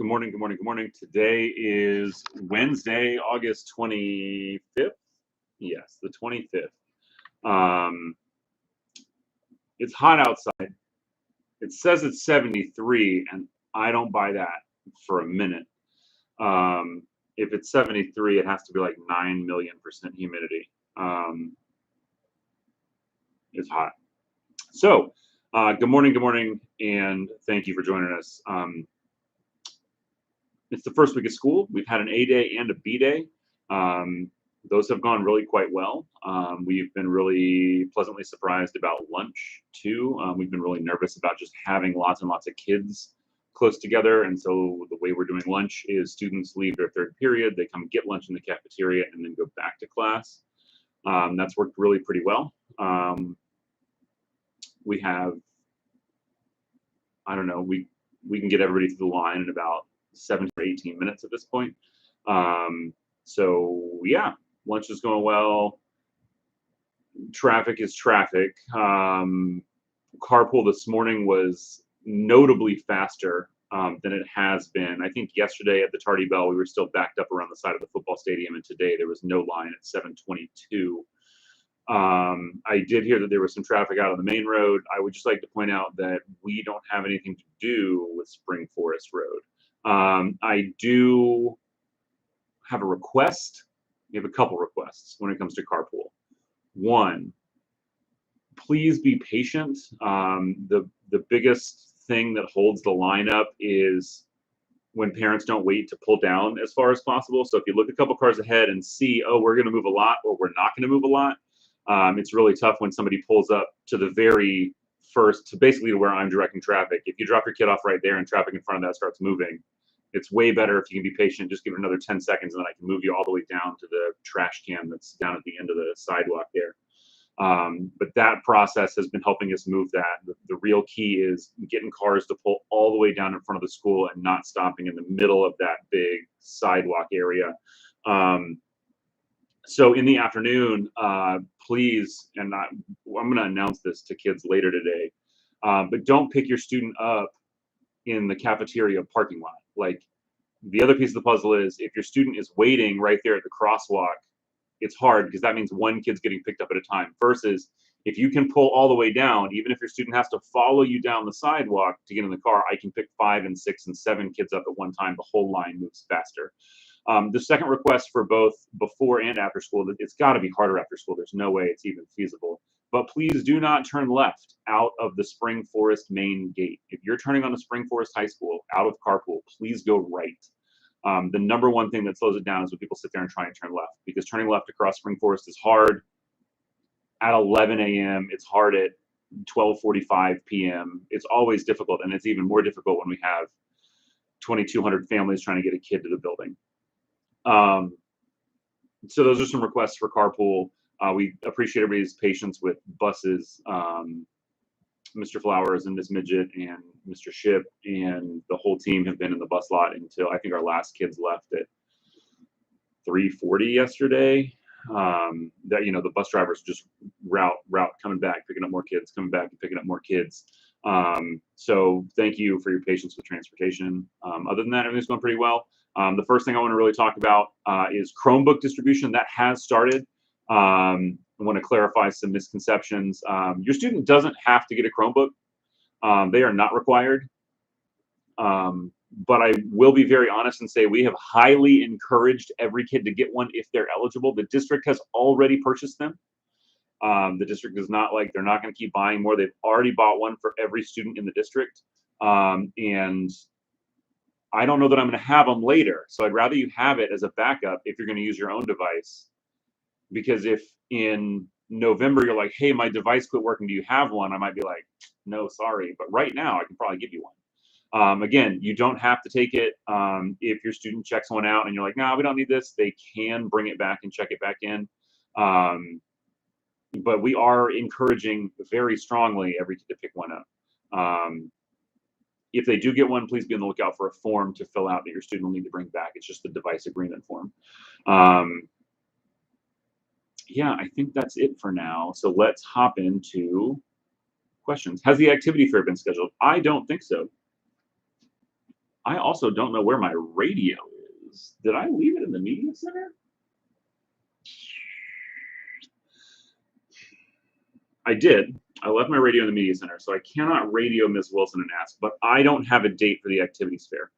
Good morning, good morning, good morning. Today is Wednesday, August 25th. Yes, the 25th. It's hot outside. It says it's 73, and I don't buy that for a minute. If it's 73, it has to be like 9,000,000% humidity. It's hot. So, good morning, and thank you for joining us. It's the first week of school. We've had an A day and a B day. Those have gone really quite well. We've been really pleasantly surprised about lunch too. We've been really nervous about just having lots and lots of kids close together. And so the way we're doing lunch is students leave their third period, they come get lunch in the cafeteria and then go back to class. That's worked really pretty well. We have, I don't know, we can get everybody through the line in about 7 to 18 minutes at this point. So yeah, lunch is going well. Traffic is traffic. Carpool this morning was notably faster than it has been. I think yesterday at the Tardy Bell, we were still backed up around the side of the football stadium, and today there was no line at 7:22. I did hear that there was some traffic out on the main road. I would just like to point out that we don't have anything to do with Spring Forest Road. I do have a request. We have a couple requests when it comes to carpool. One, please be patient. The biggest thing that holds the line up is when parents don't wait to pull down as far as possible. So if you look a couple cars ahead and see, oh, we're going to move a lot or we're not going to move a lot, it's really tough when somebody pulls up to the very first, to basically where I'm directing traffic. If you drop your kid off right there and traffic in front of that starts moving, it's way better if you can be patient. Just give it another 10 seconds and then I can move you all the way down to the trash can that's down at the end of the sidewalk there. But that process has been helping us move that. The real key is getting cars to pull all the way down in front of the school and not stopping in the middle of that big sidewalk area. So in the afternoon, please, and I'm going to announce this to kids later today, but don't pick your student up in the cafeteria parking lot. Like, the other piece of the puzzle is if your student is waiting right there at the crosswalk, it's hard because that means one kid's getting picked up at a time, versus if you can pull all the way down, even if your student has to follow you down the sidewalk to get in the car, I can pick 5 and 6 and 7 kids up at one time. The whole line moves faster. The second request for both before and after school, it's got to be harder after school. There's no way it's even feasible. But please do not turn left out of the Spring Forest main gate. If you're turning onto Spring Forest High School out of carpool, please go right. The number one thing that slows it down is when people sit there and try and turn left, because turning left across Spring Forest is hard at 11 a.m. It's hard at 12:45 p.m. It's always difficult, and it's even more difficult when we have 2,200 families trying to get a kid to the building. So those are some requests for carpool. We appreciate everybody's patience with buses. Mr. Flowers and Ms. Midget and Mr. Ship and the whole team have been in the bus lot until I think our last kids left at 3:40 yesterday. That, you know, the bus drivers just route coming back, picking up more kids, coming back and picking up more kids. So thank you for your patience with transportation. Other than that, everything's going pretty well. The first thing I want to really talk about is Chromebook distribution. That has started. I want to clarify some misconceptions. Your student doesn't have to get a Chromebook. They are not required. But I will be very honest and say we have highly encouraged every kid to get one if they're eligible. The district has already purchased them. The district is not like they're not going to keep buying more. They've already bought one for every student in the district. And I don't know that I'm going to have them later. So I'd rather you have it as a backup if you're going to use your own device. Because if in November you're like, hey, my device quit working, do you have one? I might be like, no, sorry. But right now I can probably give you one. Again, you don't have to take it. If your student checks one out and you're like, no, we don't need this, they can bring it back and check it back in. But we are encouraging very strongly every kid to pick one up. If they do get one, please be on the lookout for a form to fill out that your student will need to bring back. It's just the device agreement form. Yeah, I think that's it for now. So let's hop into questions. Has the activity fair been scheduled? I don't think so. I also don't know where my radio is. Did I leave it in the media center? I did. I left my radio in the media center, so I cannot radio Ms. Wilson and ask, but I don't have a date for the activities fair.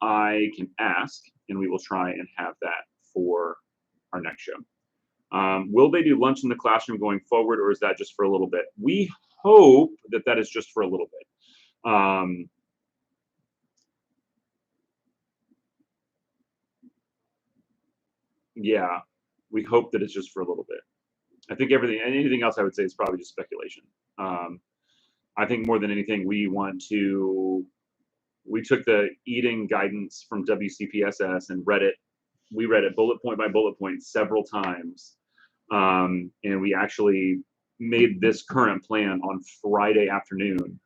I can ask, and we will try and have that for our next show. Will they do lunch in the classroom going forward, or is that just for a little bit? We hope that that is just for a little bit. Yeah, we hope that it's just for a little bit. I think anything else I would say is probably just speculation. I think more than anything, we took the eating guidance from Wcpss and read it. We read it bullet point by bullet point several times. And we actually made this current plan on Friday afternoon.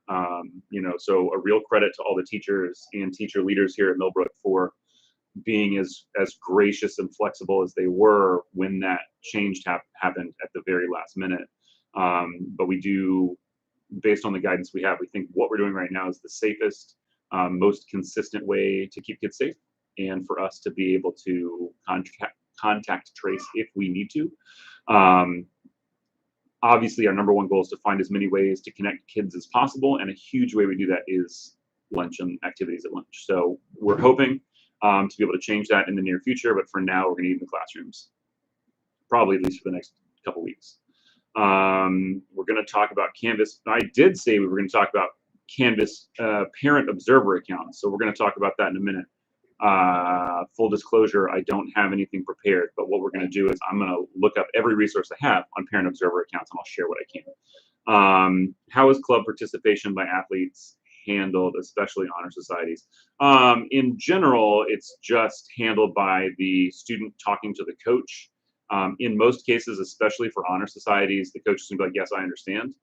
So a real credit to all the teachers and teacher leaders here at Millbrook for being as gracious and flexible as they were when that change happened at the very last minute. But we do, based on the guidance we have, we think what we're doing right now is the safest, most consistent way to keep kids safe, and for us to be able to contact trace if we need to. Obviously, our number one goal is to find as many ways to connect kids as possible, and a huge way we do that is lunch and activities at lunch. So we're hoping to be able to change that in the near future, but for now, we're going to eat in the classrooms, probably at least for the next couple weeks. We're going to talk about Canvas. I did say we were going to talk about Canvas parent observer accounts, so we're going to talk about that in a minute. Full disclosure, I don't have anything prepared, but what we're going to do is I'm going to look up every resource I have on parent observer accounts, and I'll share what I can. How is club participation by athletes handled, especially honor societies? In general, it's just handled by the student talking to the coach. In most cases, especially for honor societies, the coach is going to be like, yes, I understand.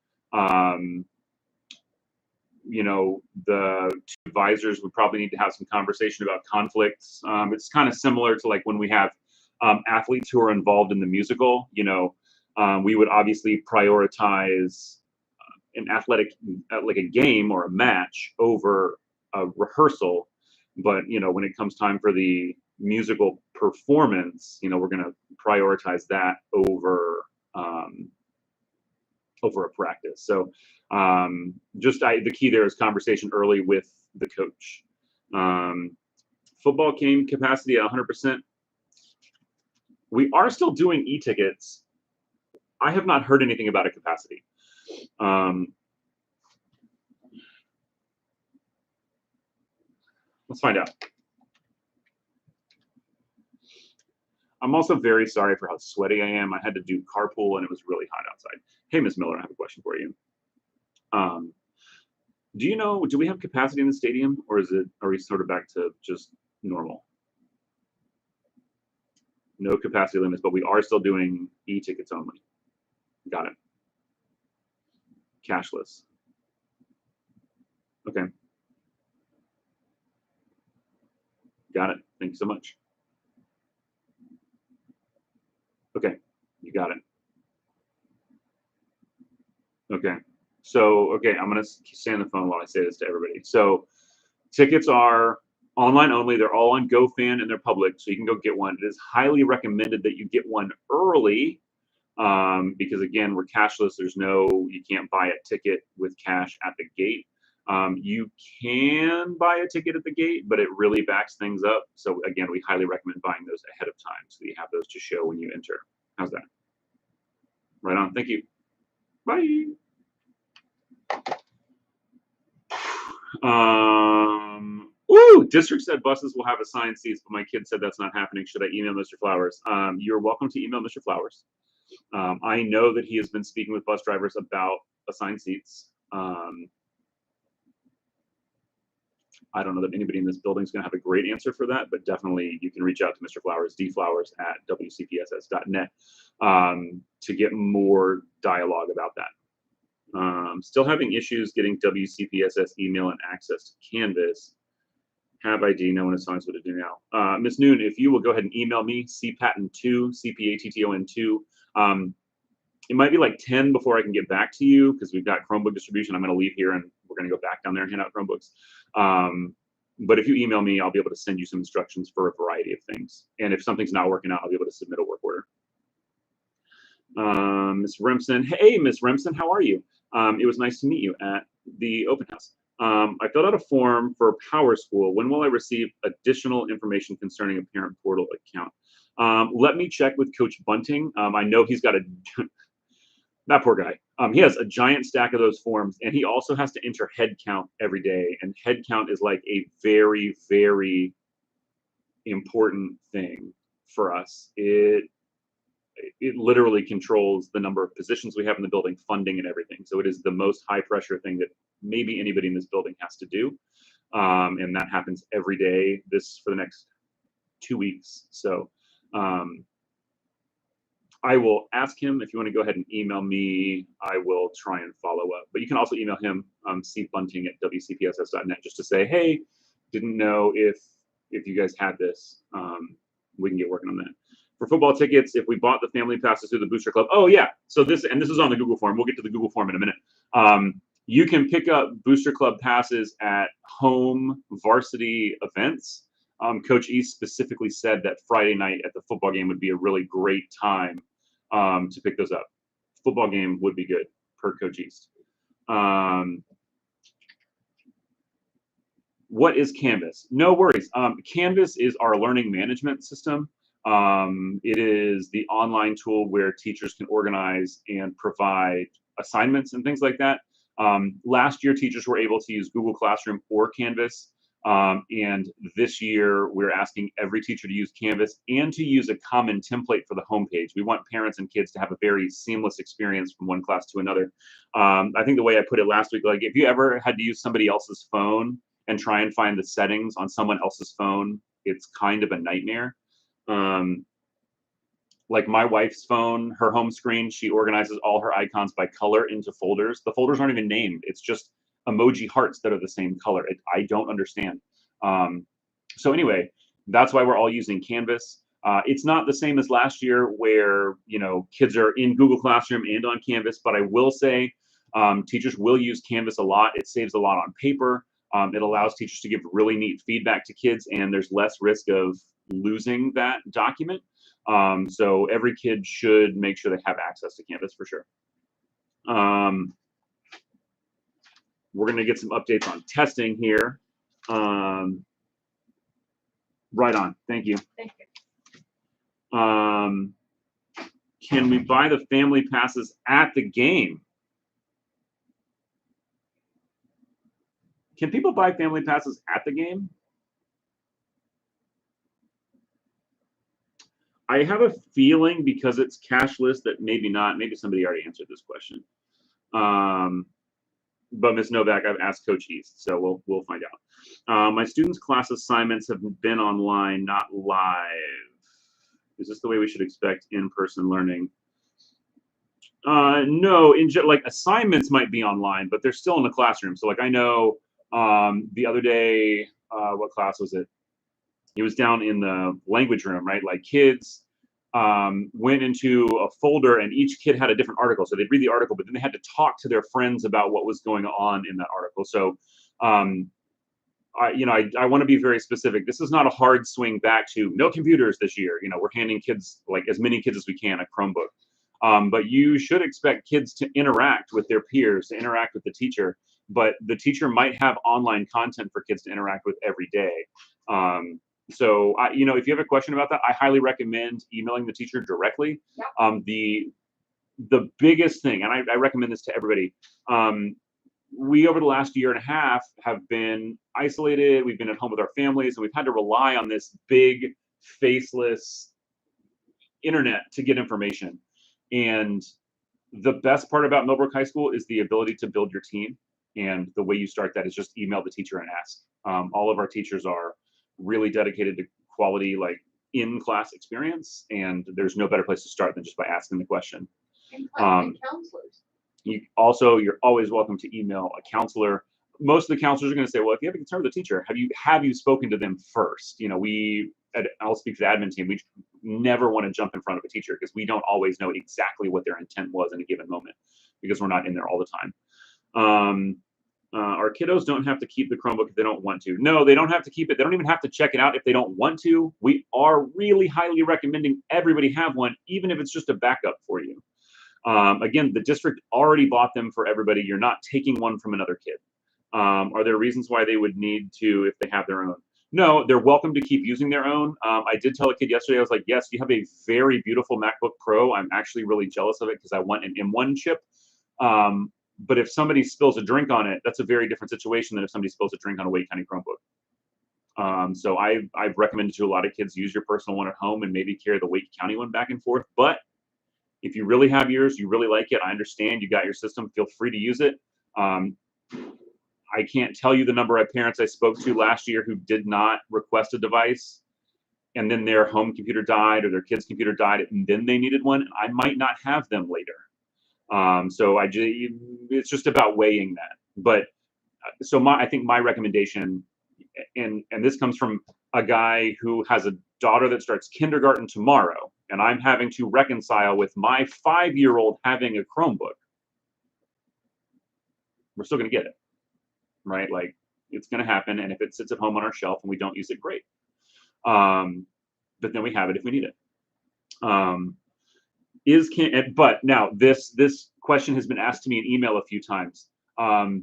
The two advisors would probably need to have some conversation about conflicts. It's kind of similar to like when we have athletes who are involved in the musical. We would obviously prioritize an athletic, like a game or a match, over a rehearsal. But when it comes time for the musical performance, we're going to prioritize that over a practice. So the key there is conversation early with the coach. Football game capacity at 100%. We are still doing e-tickets. I have not heard anything about a capacity. Let's find out. I'm also very sorry for how sweaty I am. I had to do carpool and it was really hot outside. Hey, Ms. Miller, I have a question for you. Do we have capacity in the stadium, or are we sort of back to just normal? No capacity limits, but we are still doing e-tickets only. Got it. Cashless. Okay. Got it. Thank you so much. Okay, you got it. Okay. So, I'm going to stay on the phone while I say this to everybody. So, tickets are online only. They're all on GoFan and they're public, so you can go get one. It is highly recommended that you get one early because, again, we're cashless. You can't buy a ticket with cash at the gate. You can buy a ticket at the gate, but it really backs things up. So, again, we highly recommend buying those ahead of time so that you have those to show when you enter. How's that? Right on. Thank you. Bye. District said buses will have assigned seats, but my kid said that's not happening. Should I email Mr. Flowers? You're welcome to email Mr. Flowers. I know that he has been speaking with bus drivers about assigned seats. I don't know that anybody in this building is going to have a great answer for that, but definitely you can reach out to Mr. Flowers, dflowers@wcpss.net, to get more dialogue about that. Still having issues getting WCPSS email and access to Canvas. Have ID, no one assigns what to do now. Ms. Noon, if you will go ahead and email me, cpatton2, CPATTON2. It might be like 10 before I can get back to you because we've got Chromebook distribution. I'm going to leave here and we're going to go back down there and hand out Chromebooks. But if you email me, I'll be able to send you some instructions for a variety of things. And if something's not working out, I'll be able to submit a work order. Miss Remsen, hey, Miss Remsen, how are you? It was nice to meet you at the open house. I filled out a form for Power School. When will I receive additional information concerning a parent portal account? Let me check with Coach Bunting. I know he's got a, that poor guy. He has a giant stack of those forms, and he also has to enter head count every day. And head count is like a very, very important thing for us. It literally controls the number of positions we have in the building, funding, and everything. So it is the most high pressure thing that maybe anybody in this building has to do. And that happens every day for the next 2 weeks. So I will ask him. If you want to go ahead and email me, I will try and follow up. But you can also email him, cbunting@wcpss.net, just to say, hey, didn't know if you guys had this. We can get working on that. For football tickets, if we bought the family passes through the Booster Club, oh yeah. So this is on the Google form. We'll get to the Google form in a minute. You can pick up Booster Club passes at home varsity events. Coach East specifically said that Friday night at the football game would be a really great time to pick those up. Football game would be good, per Coach East. What is Canvas? No worries. Canvas is our learning management system. It is the online tool where teachers can organize and provide assignments and things like that. Last year, teachers were able to use Google Classroom or Canvas. And this year, we're asking every teacher to use Canvas and to use a common template for the homepage. We want parents and kids to have a very seamless experience from one class to another. I think the way I put it last week, like if you ever had to use somebody else's phone and try and find the settings on someone else's phone, it's kind of a nightmare. Like my wife's phone, her home screen, she organizes all her icons by color into folders. The folders aren't even named. It's just emoji hearts that are the same color. I don't understand. So anyway, that's why we're all using Canvas. It's not the same as last year where, kids are in Google Classroom and on Canvas, but I will say teachers will use Canvas a lot. It saves a lot on paper. It allows teachers to give really neat feedback to kids, and there's less risk of losing that document. So every kid should make sure they have access to Canvas for sure. We're going to get some updates on testing here. Right on. Thank you. Thank you. Can we buy the family passes at the game? Can people buy family passes at the game? I have a feeling because it's cashless that maybe not. Maybe somebody already answered this question. But Ms. Novak, I've asked Coach East, so we'll find out. My students' class assignments have been online, not live. Is this the way we should expect in-person learning? No, like assignments might be online, but they're still in the classroom. So like I know the other day, what class was it? It was down in the language room, right? Like kids went into a folder and each kid had a different article. So they'd read the article, but then they had to talk to their friends about what was going on in that article. So, I want to be very specific. This is not a hard swing back to no computers this year. We're handing kids, like as many kids as we can, a Chromebook. But you should expect kids to interact with their peers, to interact with the teacher. But the teacher might have online content for kids to interact with every day. So, if you have a question about that, I highly recommend emailing the teacher directly. Yep. The biggest thing, and I recommend this to everybody, we over the last year and a half have been isolated. We've been at home with our families, and we've had to rely on this big, faceless internet to get information. And the best part about Millbrook High School is the ability to build your team. And the way you start that is just email the teacher and ask. All of our teachers are really dedicated to quality, like in-class experience, and there's no better place to start than just by asking the question. And counselors. You're always welcome to email a counselor. Most of the counselors are going to say, well, if you have a concern with the teacher, have you spoken to them first? I'll speak for the admin team. We never want to jump in front of a teacher because we don't always know exactly what their intent was in a given moment because we're not in there all the time. Our kiddos don't have to keep the Chromebook if they don't want to. No, they don't have to keep it. They don't even have to check it out if they don't want to. We are really highly recommending everybody have one, even if it's just a backup for you. Again, the district already bought them for everybody. You're not taking one from another kid. Are there reasons why they would need to if they have their own? No, they're welcome to keep using their own. I did tell a kid yesterday, I was like, yes, you have a very beautiful MacBook Pro. I'm actually really jealous of it because I want an M1 chip. But if somebody spills a drink on it, that's a very different situation than if somebody spills a drink on a Wake County Chromebook. So I've recommended to a lot of kids, use your personal one at home and maybe carry the Wake County one back and forth. But if you really have yours, you really like it, I understand, you got your system, feel free to use it. I can't tell you the number of parents I spoke to last year who did not request a device, and then their home computer died or their kid's computer died, and then they needed one. I might not have them later. So it's just about weighing that. But so I think my recommendation, and this comes from a guy who has a daughter that starts kindergarten tomorrow, and I'm having to reconcile with my 5-year-old having a Chromebook. We're still going to get it, right? Like, it's going to happen, and if it sits at home on our shelf and we don't use it, great. But then we have it if we need it. But now this question has been asked to me in email a few times. I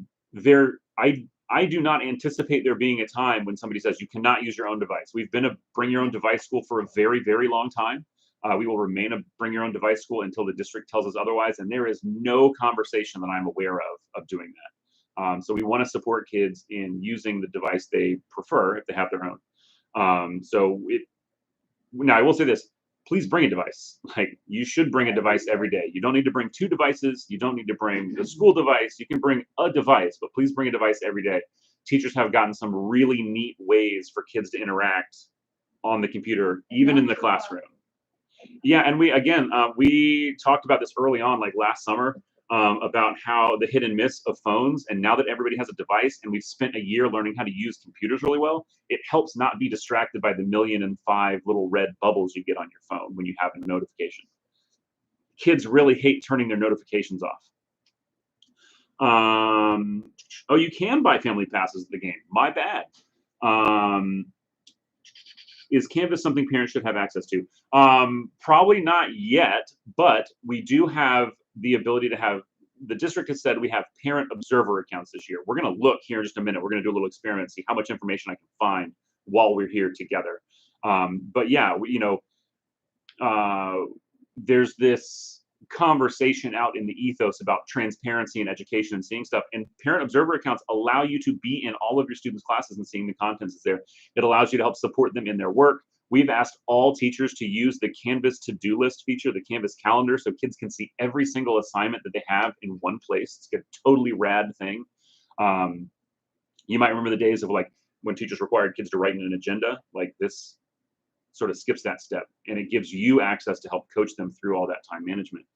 do not anticipate there being a time when somebody says you cannot use your own device. We've been a bring your own device school for a very, very long time. We will remain a bring your own device school until the district tells us otherwise, and there is no conversation that I'm aware of doing that. So we want to support kids in using the device they prefer if they have their own. Now I will say this. Please bring a device. Like, you should bring a device every day. You don't need to bring 2 devices. You don't need to bring the school device. You can bring a device, but please bring a device every day. Teachers have gotten some really neat ways for kids to interact on the computer, even in the classroom. Yeah, and we talked about this early on, like last summer, about how the hit and miss of phones, and now that everybody has a device and we've spent a year learning how to use computers really well, it helps not be distracted by the 1,000,005 little red bubbles you get on your phone when you have a notification. Kids really hate turning their notifications off. Oh, you can buy family passes at the game. My bad. Is Canvas something parents should have access to? Probably not yet, but we do have the ability to have, the district has said we have parent observer accounts this year. We're going to look here in just a minute. We're going to do a little experiment, see how much information I can find while we're here together. But yeah, there's this conversation out in the ethos about transparency and education and seeing stuff, and parent observer accounts allow you to be in all of your students' classes and seeing the contents there. It allows you to help support them in their work. We've asked all teachers to use the Canvas to-do list feature, the Canvas calendar, so kids can see every single assignment that they have in one place. It's a totally rad thing. You might remember the days of like when teachers required kids to write in an agenda. Like, this sort of skips that step, and it gives you access to help coach them through all that time management.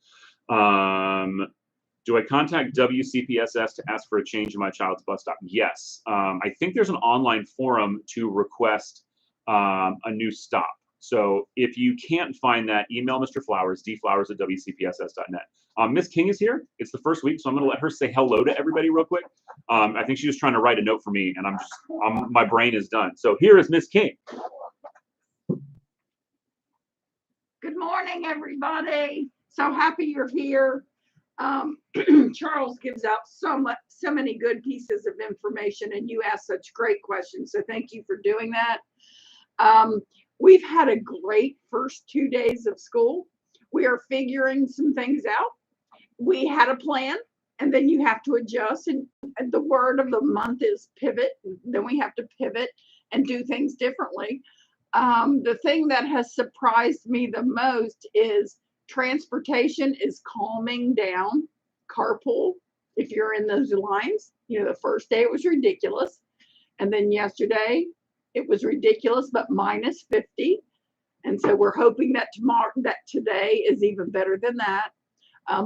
Do I contact Wcpss to ask for a change in my child's bus stop? Yes. I think there's an online forum to request a new stop. So if you can't find that, email Mr. Flowers, dflowers@wcpss.net. Miss King is here. It's the first week, so I'm going to let her say hello to everybody real quick. I think she was trying to write a note for me, and my brain is done. So here is Miss King. Good morning, everybody. So happy you're here. Charles gives out so many good pieces of information, and you ask such great questions. So thank you for doing that. We've had a great first 2 days of school. We are figuring some things out. We had a plan, and then you have to adjust. And the word of the month is pivot. Then we have to pivot and do things differently. The thing that has surprised me the most is transportation is calming down. Carpool, if you're in those lines, the first day it was ridiculous. And then yesterday it was ridiculous, but minus 50. And so we're hoping that today is even better than that.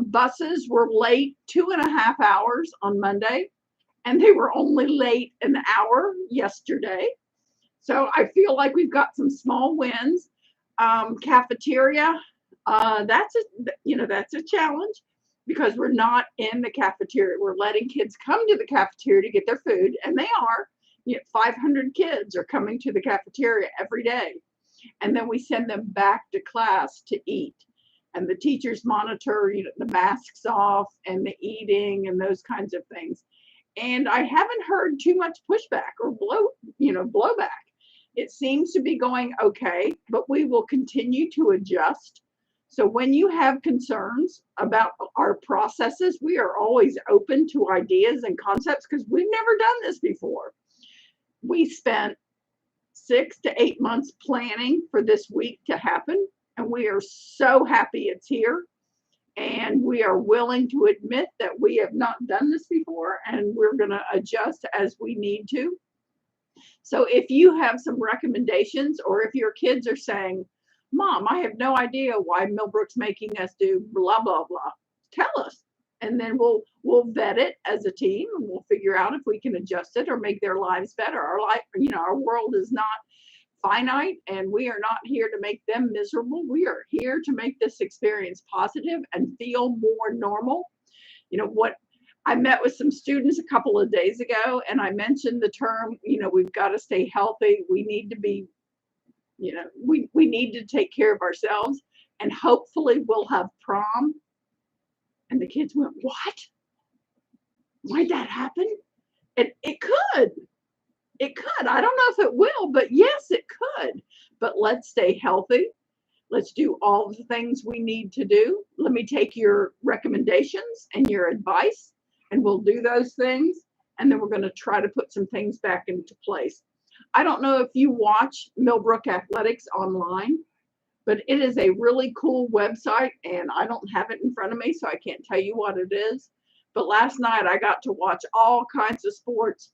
Buses were late 2.5 hours on Monday, and they were only late an hour yesterday. So I feel like we've got some small wins. Cafeteria, that's a challenge. because we're not in the cafeteria. We're letting kids come to the cafeteria to get their food, and they are. 500 kids are coming to the cafeteria every day. And then we send them back to class to eat. And the teachers monitor, the masks off and the eating and those kinds of things. And I haven't heard too much pushback or blowback. It seems to be going okay, but we will continue to adjust. So when you have concerns about our processes, we are always open to ideas and concepts because we've never done this before. We spent 6 to 8 months planning for this week to happen, and we are so happy it's here. And we are willing to admit that we have not done this before, and we're going to adjust as we need to. So if you have some recommendations, or if your kids are saying, Mom, I have no idea why Millbrook's making us do blah, blah, blah, tell us. And then we'll vet it as a team, and we'll figure out if we can adjust it or make their lives better. Our world is not finite, and we are not here to make them miserable. We are here to make this experience positive and feel more normal. What I met with some students a couple of days ago, and I mentioned the term, we've got to stay healthy. We need to be, we need to take care of ourselves, and hopefully we'll have prom. And the kids went, what? Might that happen? It could. It could. I don't know if it will, but yes, it could. But let's stay healthy. Let's do all the things we need to do. Let me take your recommendations and your advice, and we'll do those things. And then we're going to try to put some things back into place. I don't know if you watch Millbrook Athletics online, but it is a really cool website, and I don't have it in front of me, so I can't tell you what it is. But last night I got to watch all kinds of sports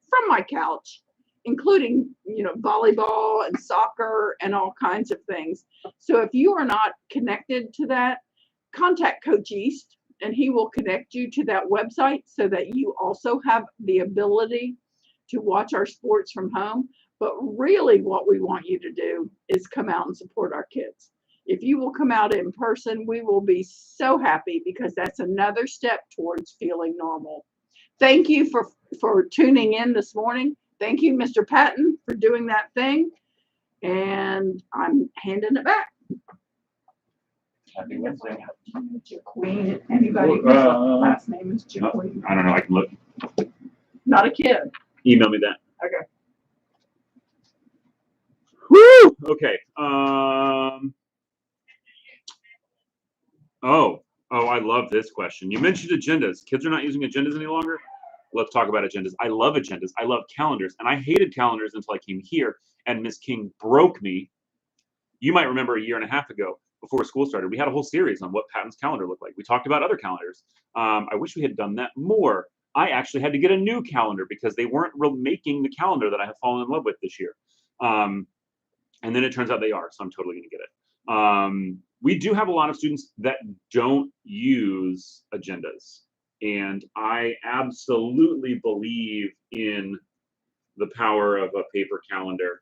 from my couch, including, volleyball and soccer and all kinds of things. So if you are not connected to that, contact Coach East, and he will connect you to that website so that you also have the ability to watch our sports from home. But really what we want you to do is come out and support our kids. If you will come out in person, we will be so happy, because that's another step towards feeling normal. Thank you for tuning in this morning. Thank you, Mr. Patton, for doing that thing. And I'm handing it back. Happy Wednesday. Queen. Anybody whose last name is Queen? I don't know. I can look. Not a kid. Email me that. Okay. Woo! Okay. Oh, I love this question. You mentioned agendas. Kids are not using agendas any longer. Let's talk about agendas. I love agendas. I love calendars. And I hated calendars until I came here, and Miss King broke me. You might remember a year and a half ago, before school started, we had a whole series on what Patton's calendar looked like. We talked about other calendars. I wish we had done that more. I actually had to get a new calendar because they weren't making the calendar that I have fallen in love with this year. And then it turns out they are, so I'm totally going to get it. We do have a lot of students that don't use agendas, and I absolutely believe in the power of a paper calendar.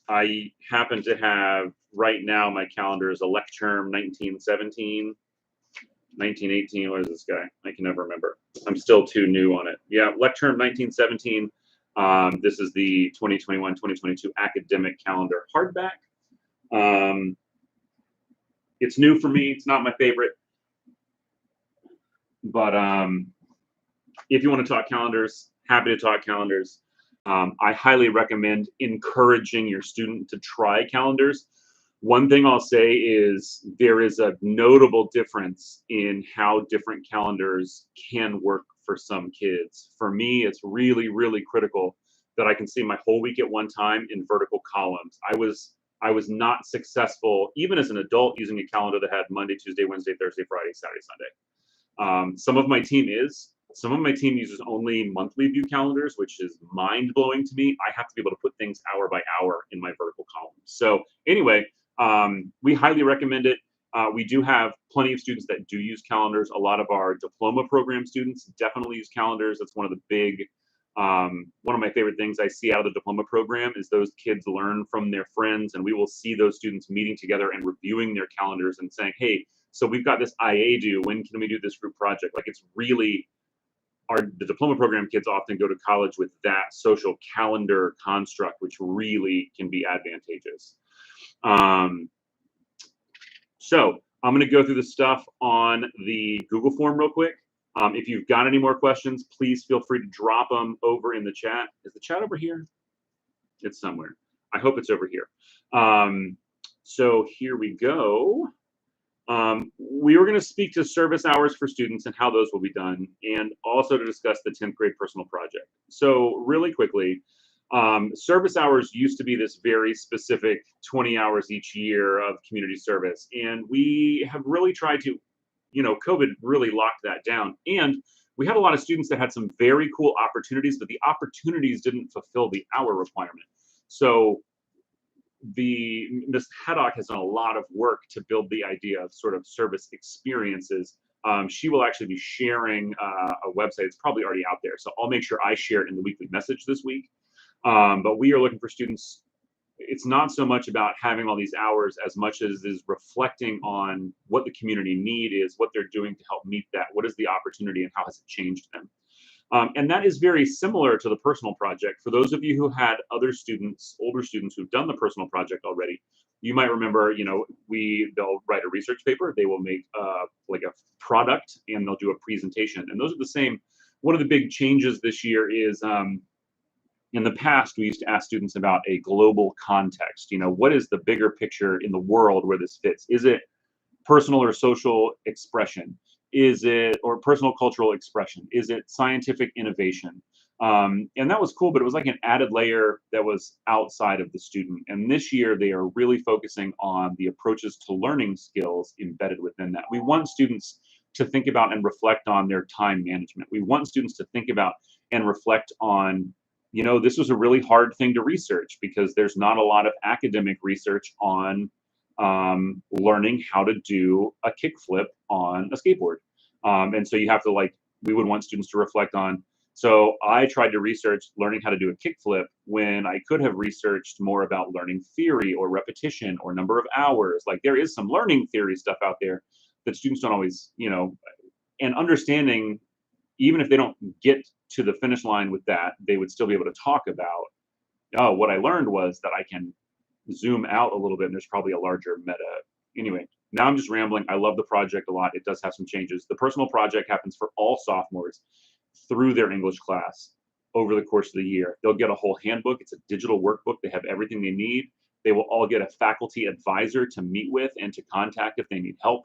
I happen to have right now, my calendar is a lecterm 1917, 1918. What is this guy? I can never remember. I'm still too new on it. Yeah, lecterm 1917. This is the 2021-2022 academic calendar hardback. It's new for me. It's not my favorite. But if you want to talk calendars, happy to talk calendars. I highly recommend encouraging your student to try calendars. One thing I'll say is there is a notable difference in how different calendars can work for some kids. For me, it's really, really critical that I can see my whole week at one time in vertical columns. I was not successful, even as an adult, using a calendar that had Monday, Tuesday, Wednesday, Thursday, Friday, Saturday, Sunday. Some of my team is. Some of my team uses only monthly view calendars, which is mind-blowing to me. I have to be able to put things hour by hour in my vertical columns. So anyway, we highly recommend it. We do have plenty of students that do use calendars. A lot of our diploma program students definitely use calendars. That's one of the big, one of my favorite things I see out of the diploma program is those kids learn from their friends, and we will see those students meeting together and reviewing their calendars and saying, hey, So we've got this IA due. When can we do this group project? Like, it's really the diploma program kids often go to college with that social calendar construct, which really can be advantageous. So I'm going to go through the stuff on the Google form real quick. If you've got any more questions, please feel free to drop them over in the chat. Is the chat over here? It's somewhere. I hope it's over here. So here we go. We were going to speak to service hours for students and how those will be done, and also to discuss the 10th grade personal project. So really quickly, service hours used to be this very specific 20 hours each year of community service. And we have really tried to, COVID really locked that down. And we had a lot of students that had some very cool opportunities, but the opportunities didn't fulfill the hour requirement. So Ms. Haddock has done a lot of work to build the idea of sort of service experiences. She will actually be sharing a website. It's probably already out there. So I'll make sure I share it in the weekly message this week. But we are looking for students. It's not so much about having all these hours as much as is reflecting on what the community need is, what they're doing to help meet that, what is the opportunity, and how has it changed them. And that is very similar to the personal project. For those of you who had other students, older students who've done the personal project already, you might remember, they'll write a research paper, they will make like a product, and they'll do a presentation. And those are the same. One of the big changes this year is in the past, we used to ask students about a global context. What is the bigger picture in the world where this fits? Is it personal or social expression? Is it, or personal cultural expression? Is it scientific innovation? And that was cool, but it was like an added layer that was outside of the student. And this year, they are really focusing on the approaches to learning skills embedded within that. We want students to think about and reflect on their time management. We want students to think about and reflect on, this was a really hard thing to research because there's not a lot of academic research on learning how to do a kickflip on a skateboard. And so you have to we would want students to reflect on, so I tried to research learning how to do a kickflip when I could have researched more about learning theory or repetition or number of hours. Like, there is some learning theory stuff out there that students don't always, and understanding, even if they don't get to the finish line with that, they would still be able to talk about, oh, what I learned was that I can zoom out a little bit and there's probably a larger meta. Anyway, now I'm just rambling. I love the project a lot. It does have some changes. The personal project happens for all sophomores through their English class over the course of the year. They'll get a whole handbook. It's a digital workbook. They have everything they need. They will all get a faculty advisor to meet with and to contact if they need help.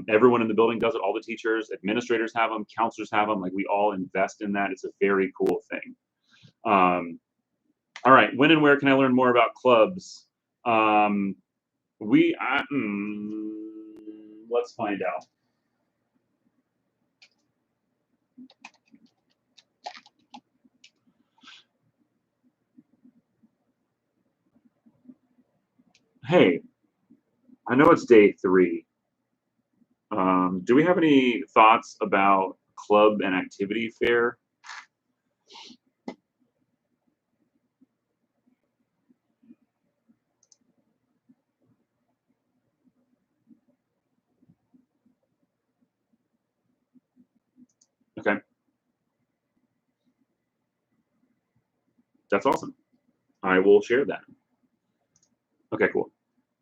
Everyone in the building does it. All the teachers, administrators have them, counselors have them. Like, we all invest in that. It's a very cool thing. All right, when and where can I learn more about clubs? Let's find out. Hey, I know it's day 3. Do we have any thoughts about club and activity fair? Okay. That's awesome. I will share that. Okay, cool.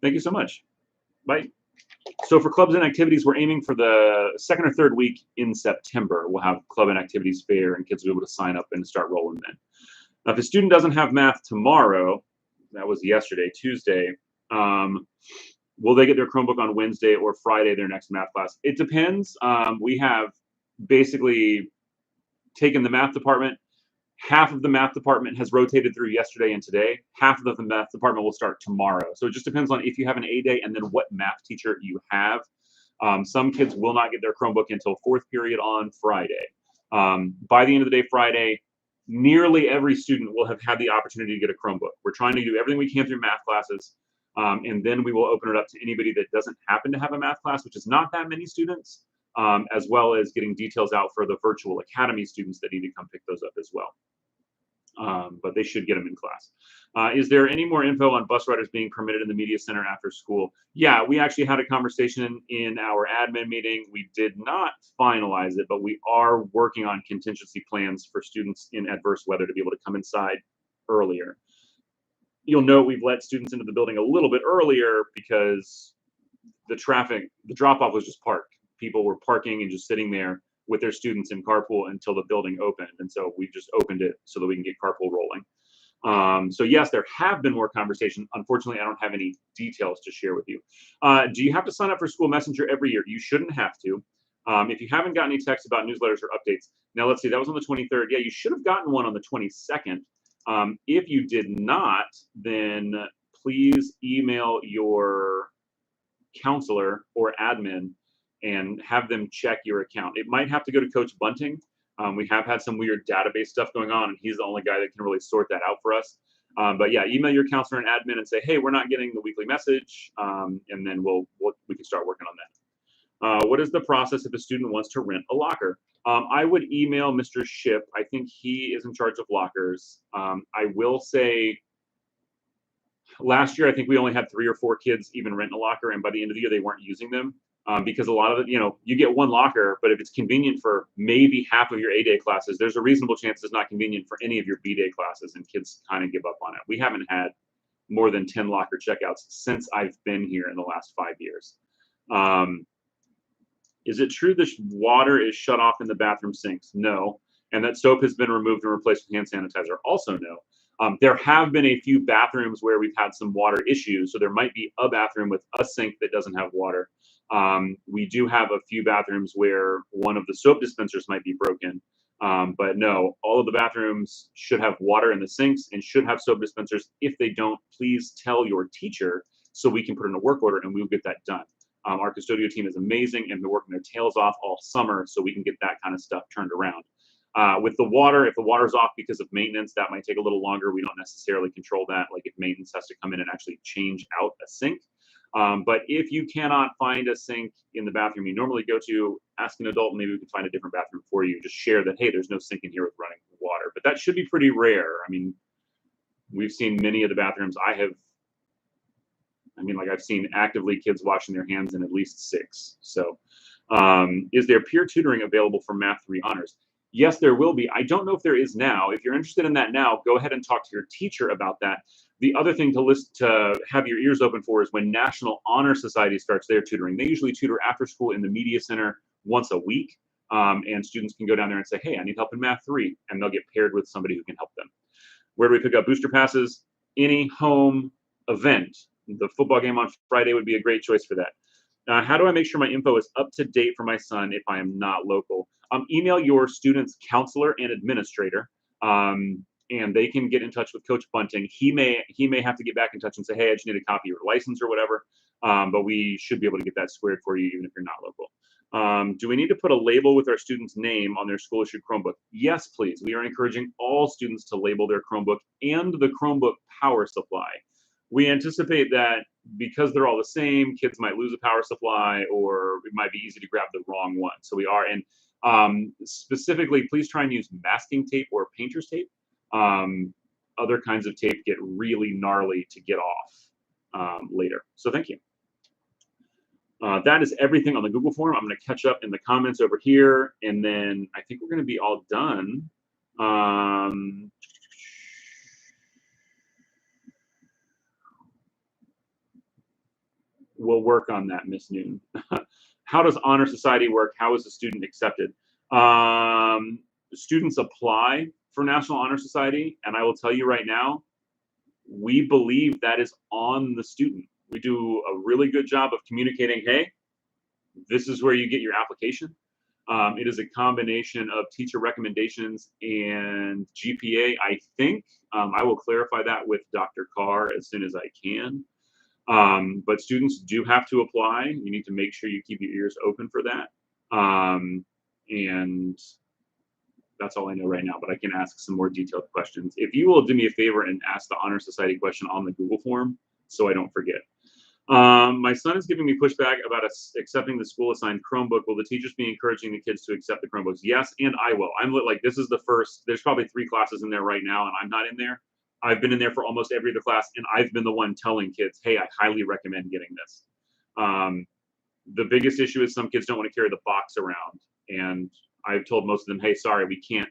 Thank you so much. Bye. So for clubs and activities, we're aiming for the 2nd or 3rd week in September. We'll have club and activities fair, and kids will be able to sign up and start rolling then. Now, if a student doesn't have math tomorrow, that was yesterday, Tuesday, will they get their Chromebook on Wednesday or Friday, their next math class? It depends. We have basically taken the math department. Half of the math department has rotated through yesterday and today. Half of the math department will start tomorrow. So it just depends on if you have an A day and then what math teacher you have. Some kids will not get their Chromebook until 4th period on Friday. By the end of the day Friday, nearly every student will have had the opportunity to get a Chromebook. We're trying to do everything we can through math classes, and then we will open it up to anybody that doesn't happen to have a math class, which is not that many students, as well as getting details out for the virtual academy students that need to come pick those up as well. but they should get them in class. Is there any more info on bus riders being permitted in the media center after school? Yeah, we actually had a conversation in our admin meeting. We did not finalize it, but we are working on contingency plans for students in adverse weather to be able to come inside earlier. You'll note we've let students into the building a little bit earlier because the drop-off was just parked. People were parking and just sitting there with their students in carpool until the building opened. And so we just opened it so that we can get carpool rolling. So yes, there have been more conversations. Unfortunately, I don't have any details to share with you. Do you have to sign up for School Messenger every year? You shouldn't have to. If you haven't gotten any texts about newsletters or updates, now let's see, that was on the 23rd. Yeah, you should have gotten one on the 22nd. If you did not, then please email your counselor or admin and have them check your account. It might have to go to Coach Bunting. We have had some weird database stuff going on, and he's the only guy that can really sort that out for us. But yeah, email your counselor and admin and say, hey, we're not getting the weekly message, and then we can start working on that. What is the process if a student wants to rent a locker? I would email Mr. Ship. I think he is in charge of lockers. I will say last year, I think we only had 3 or 4 kids even rent a locker, and by the end of the year, they weren't using them because a lot of it, you get one locker, but if it's convenient for maybe half of your A-day classes, there's a reasonable chance it's not convenient for any of your B-day classes, and kids kind of give up on it. We haven't had more than 10 locker checkouts since I've been here in the last 5 years. Is it true the water is shut off in the bathroom sinks? No. And that soap has been removed and replaced with hand sanitizer? Also no. There have been a few bathrooms where we've had some water issues. So there might be a bathroom with a sink that doesn't have water. We do have a few bathrooms where one of the soap dispensers might be broken. But no, all of the bathrooms should have water in the sinks and should have soap dispensers. If they don't, please tell your teacher so we can put in a work order and we'll get that done. Our custodial team is amazing and they're working their tails off all summer so we can get that kind of stuff turned around. With the water, if the water's off because of maintenance, that might take a little longer. We don't necessarily control that. Like if maintenance has to come in and actually change out a sink. But if you cannot find a sink in the bathroom you normally go to, ask an adult, maybe we can find a different bathroom for you. Just share that, hey, there's no sink in here with running water. But that should be pretty rare. I mean, we've seen many of the bathrooms I've seen actively kids washing their hands in at least 6. So is there peer tutoring available for Math 3 honors? Yes, there will be. I don't know if there is now. If you're interested in that now, go ahead and talk to your teacher about that. The other thing to have your ears open for is when National Honor Society starts their tutoring. They usually tutor after school in the media center once a week. And students can go down there and say, hey, I need help in Math 3. And they'll get paired with somebody who can help them. Where do we pick up booster passes? Any home event. The football game on Friday would be a great choice for that. How do I make sure my info is up to date for my son if I am not local? Email your student's counselor and administrator, and they can get in touch with Coach Bunting. He may have to get back in touch and say, hey, I just need a copy of your license or whatever, but we should be able to get that squared for you even if you're not local. Do we need to put a label with our student's name on their school-issued Chromebook? Yes, please. We are encouraging all students to label their Chromebook and the Chromebook power supply. We anticipate that because they're all the same, kids might lose a power supply or it might be easy to grab the wrong one. So we are, and specifically, please try and use masking tape or painter's tape. Other kinds of tape get really gnarly to get off later. So thank you. That is everything on the Google form. I'm going to catch up in the comments over here, and then I think we're going to be all done. We'll work on that, Miss Newton. How does Honor Society work? How is the student accepted? Students apply for National Honor Society, and I will tell you right now, we believe that is on the student. We do a really good job of communicating, hey, this is where you get your application. It is a combination of teacher recommendations and GPA, I think. I will clarify that with Dr. Carr as soon as I can. But students do have to apply. You need to make sure you keep your ears open for that. And that's all I know right now, but I can ask some more detailed questions. If you will do me a favor and ask the Honor Society question on the Google form so I don't forget. My son is giving me pushback about us accepting the school-assigned Chromebook. Will the teachers be encouraging the kids to accept the Chromebooks? Yes, and I will. I'm like, this is the first. There's probably 3 classes in there right now, and I'm not in there. I've been in there for almost every other class, and I've been the one telling kids, hey, I highly recommend getting this. The biggest issue is some kids don't want to carry the box around, and I've told most of them, hey, sorry, we can't.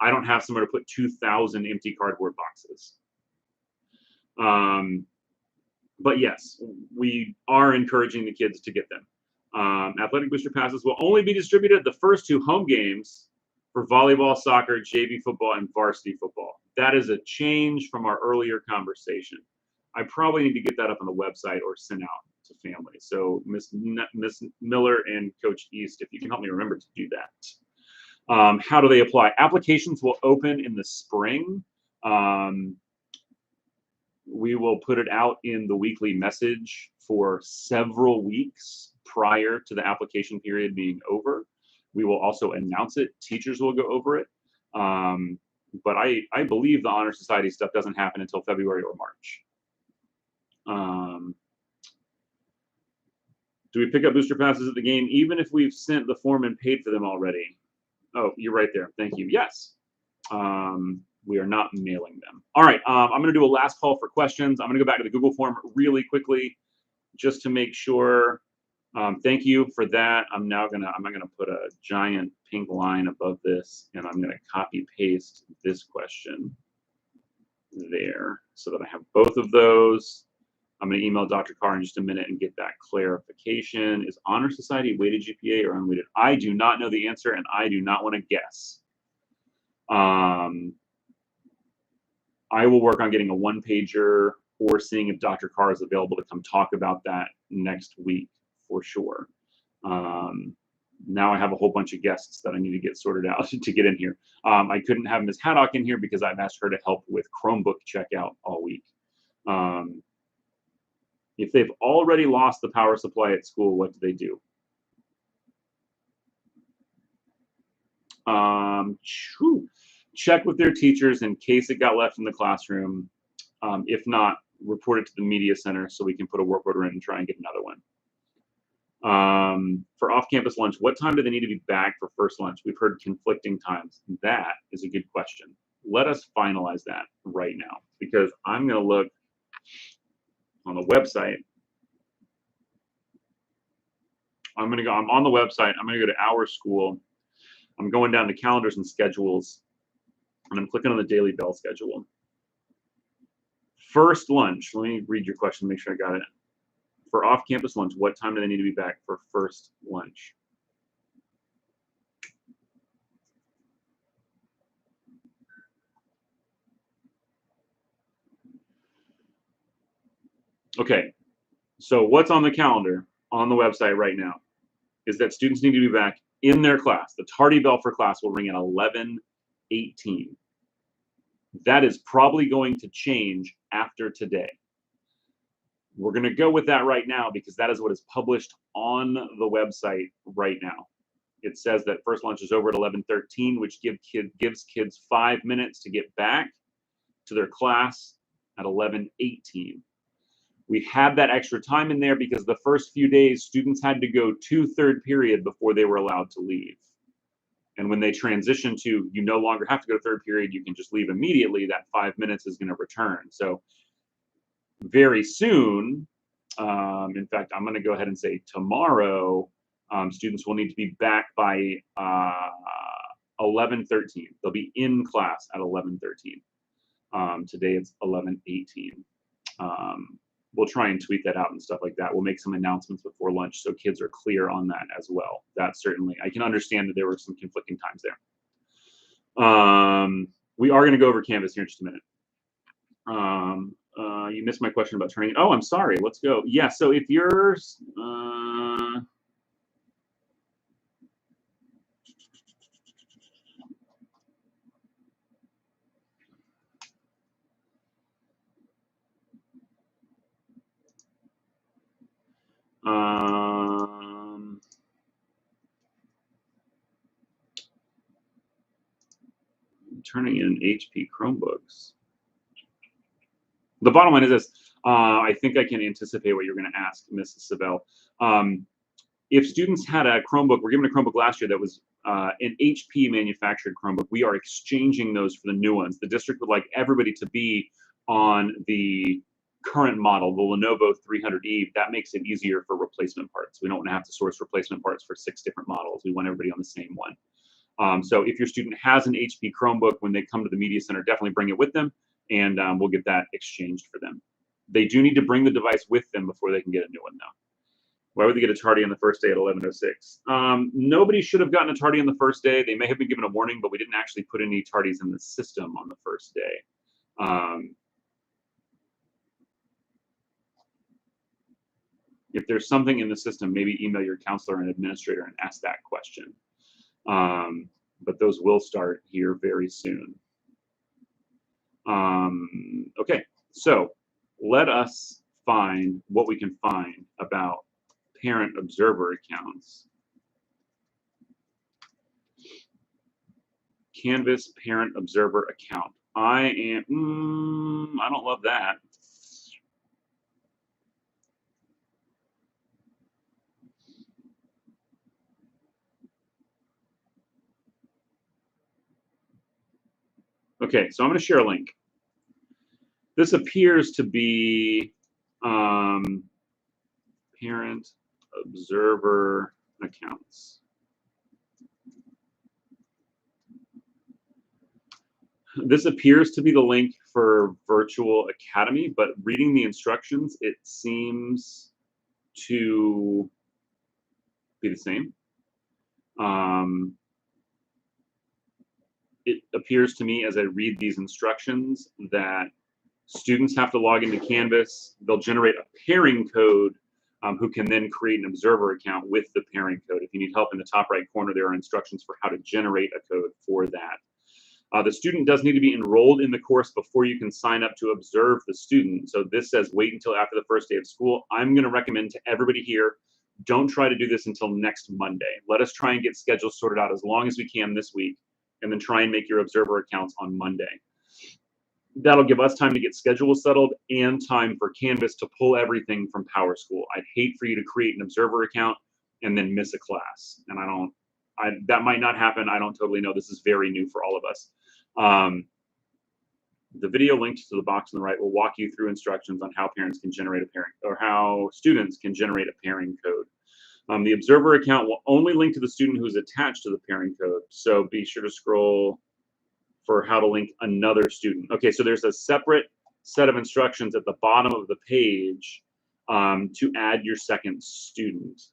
I don't have somewhere to put 2,000 empty cardboard boxes. But yes, we are encouraging the kids to get them. Athletic booster passes will only be distributed at the first 2 home games for volleyball, soccer, JV football, and varsity football. That is a change from our earlier conversation. I probably need to get that up on the website or sent out to families. So Miss Miller and Coach East, if you can help me remember to do that. How do they apply? Applications will open in the spring. We will put it out in the weekly message for several weeks prior to the application period being over. We will also announce it. Teachers will go over it. But I believe the Honor Society stuff doesn't happen until February or March. Do we pick up booster passes at the game even if we've sent the form and paid for them already? Oh, you're right there. Thank you. Yes. We are not mailing them. All right, I'm going to do a last call for questions. I'm going to go back to the Google form really quickly just to make sure. Thank you for that. I'm going to put a giant pink line above this, and I'm going to copy paste this question there so that I have both of those. I'm going to email Dr. Carr in just a minute and get that clarification. Is Honor Society weighted GPA or unweighted? I do not know the answer, and I do not want to guess. I will work on getting a 1-pager or seeing if Dr. Carr is available to come talk about that next week for sure. Now I have a whole bunch of guests that I need to get sorted out to get in here. I couldn't have Ms. Haddock in here because I've asked her to help with Chromebook checkout all week. If they've already lost the power supply at school, what do they do? Check with their teachers in case it got left in the classroom. If not, report it to the media center so we can put a work order in and try and get another one. For off-campus lunch, what time do they need to be back for first lunch? We've heard conflicting times. That is a good question. Let us finalize that right now because I'm going to look on the website. I'm on the website. I'm going to go to Our School. I'm going down to calendars and schedules. And I'm clicking on the Daily Bell schedule. First lunch. Let me read your question, make sure I got it. For off-campus lunch, what time do they need to be back for first lunch? Okay, so what's on the calendar on the website right now is that students need to be back in their class. The tardy bell for class will ring at 11:18. That is probably going to change after today. We're going to go with that right now because that is what is published on the website right now. It says that first lunch is over at 11:13, which gives kids 5 minutes to get back to their class at 11:18. We had that extra time in there because the first few days students had to go to third period before they were allowed to leave. And when they transition to, you no longer have to go to third period, you can just leave immediately, that 5 minutes is going to return. So very soon, in fact, I'm going to go ahead and say tomorrow, students will need to be back by 11:13. They'll be in class at 11:13. Today it's 11:18. We'll try and tweet that out and stuff like that. We'll make some announcements before lunch so kids are clear on that as well. That certainly, I can understand that there were some conflicting times there. We are going to go over Canvas here in just a minute. You missed my question about turning. Oh, I'm sorry. Let's go. Yeah, so if you're... turning in HP Chromebooks. The bottom line is this. I think I can anticipate what you're going to ask, Mrs. Savell. If students had a Chromebook, we're given a Chromebook last year that was an HP manufactured Chromebook, we are exchanging those for the new ones. The district would like everybody to be on the current model, the Lenovo 300E. That makes it easier for replacement parts. We don't want to have to source replacement parts for 6 different models. We want everybody on the same one. So if your student has an HP Chromebook, when they come to the Media Center, definitely bring it with them, and we'll get that exchanged for them. They do need to bring the device with them before they can get a new one, though. Why would they get a tardy on the first day at 11:06? Nobody should have gotten a tardy on the first day. They may have been given a warning, but we didn't actually put any tardies in the system on the first day. If there's something in the system, maybe email your counselor and administrator and ask that question. But those will start here very soon. Okay, so let us find what we can find about parent observer accounts. Canvas parent observer account. I don't love that. Okay, so I'm going to share a link. This appears to be parent observer accounts. This appears to be the link for Virtual Academy, but reading the instructions, it seems to be the same. It appears to me as I read these instructions that students have to log into Canvas. They'll generate a pairing code who can then create an observer account with the pairing code. If you need help, in the top right corner, there are instructions for how to generate a code for that. The student does need to be enrolled in the course before you can sign up to observe the student. So this says wait until after the first day of school. I'm going to recommend to everybody here, don't try to do this until next Monday. Let us try and get schedules sorted out as long as we can this week, and then try and make your observer accounts on Monday. That'll give us time to get schedules settled and time for Canvas to pull everything from PowerSchool. I'd hate for you to create an observer account and then miss a class. And that might not happen. I don't totally know. This is very new for all of us. The video linked to the box on the right will walk you through instructions on how parents can generate a pairing, or how students can generate a pairing code. The observer account will only link to the student who is attached to the pairing code. So be sure to scroll for how to link another student. Okay, so there's a separate set of instructions at the bottom of the page to add your second student.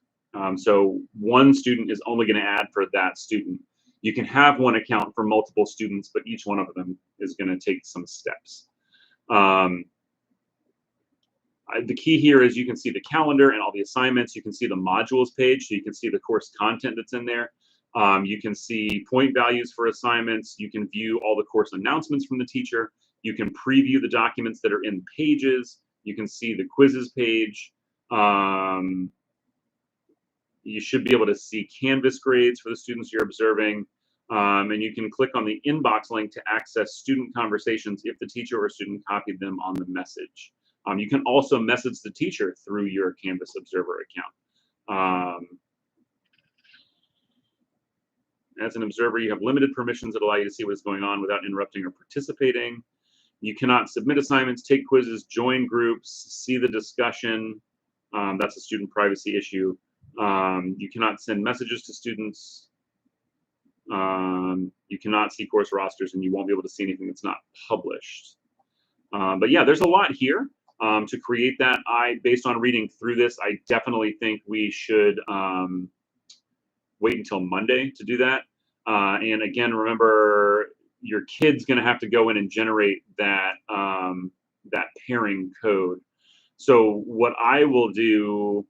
So one student is only going to add for that student. You can have one account for multiple students, but each one of them is going to take some steps. The key here is you can see the calendar and all the assignments. You can see the modules page, so you can see the course content that's in there. You can see point values for assignments. You can view all the course announcements from the teacher. You can preview the documents that are in pages. You can see the quizzes page. You should be able to see Canvas grades for the students you're observing. And you can click on the inbox link to access student conversations if the teacher or student copied them on the message. You can also message the teacher through your Canvas Observer account. As an observer, you have limited permissions that allow you to see what's going on without interrupting or participating. You cannot submit assignments, take quizzes, join groups, see the discussion. That's a student privacy issue. You cannot send messages to students. You cannot see course rosters, and you won't be able to see anything that's not published. But yeah, there's a lot here to create that. Based on reading through this, I definitely think we should wait until Monday to do that. And again, remember, your kid's going to have to go in and generate that that pairing code. So what I will do,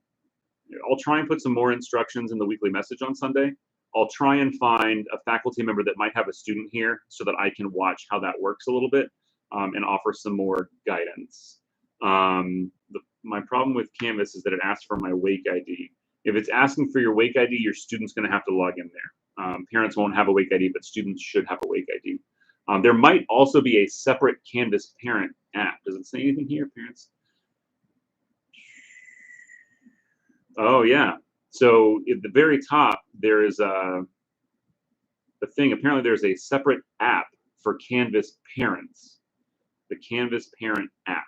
I'll try and put some more instructions in the weekly message on Sunday. I'll try and find a faculty member that might have a student here so that I can watch how that works a little bit and offer some more guidance. My problem with Canvas is that it asks for my Wake ID. If it's asking for your Wake ID, your student's going to have to log in there. Parents won't have a Wake ID, but students should have a Wake ID. There might also be a separate Canvas parent app. Does it say anything here, parents? Oh yeah. So at the very top, there is the thing. Apparently, there's a separate app for Canvas parents, the Canvas parent app.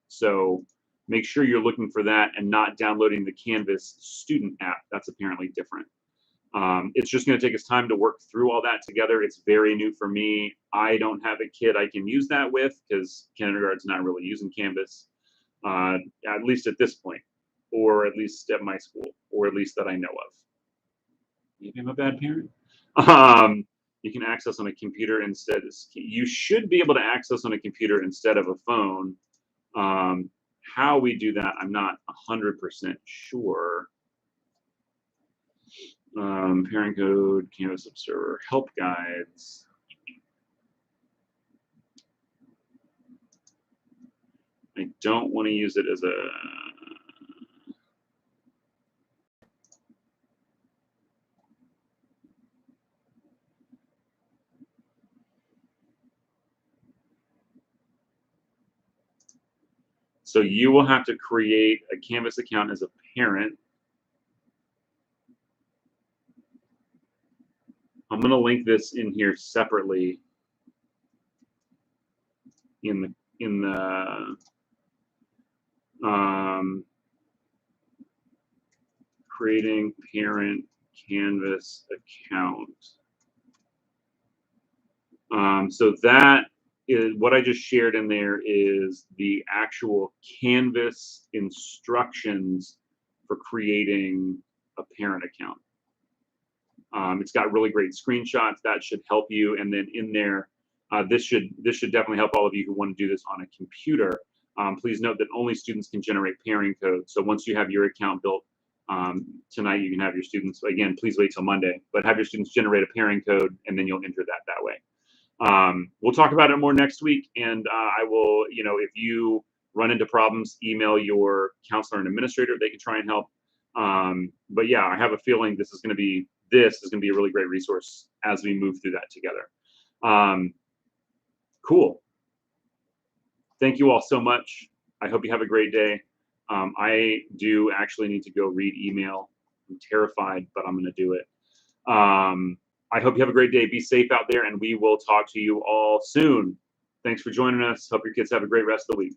So make sure you're looking for that and not downloading the Canvas student app. That's apparently different. It's just going to take us time to work through all that together. It's very new for me. I don't have a kid I can use that with because kindergarten's not really using Canvas, at least at this point, or at least at my school, or at least that I know of. Maybe I'm a bad parent. You can access on a computer instead. You should be able to access on a computer instead of a phone. How we do that, I'm not 100% sure. Parent code, Canvas Observer, help guides. I don't want to use it as a... So you will have to create a Canvas account as a parent. I'm going to link this in here separately in the creating parent Canvas account. So that is what I just shared in there is the actual Canvas instructions for creating a parent account. It's got really great screenshots that should help you. And then in there, this should definitely help all of you who want to do this on a computer. Please note that only students can generate pairing code. So once you have your account built tonight, you can have your students, again, please wait till Monday, but have your students generate a pairing code and then you'll enter that way. We'll talk about it more next week. And I will, if you run into problems, email your counselor and administrator. They can try and help. But yeah, I have a feeling this is going to be a really great resource as we move through that together. Cool. Thank you all so much. I hope you have a great day. I do actually need to go read email. I'm terrified, but I'm going to do it. I hope you have a great day. Be safe out there, and we will talk to you all soon. Thanks for joining us. Hope your kids have a great rest of the week.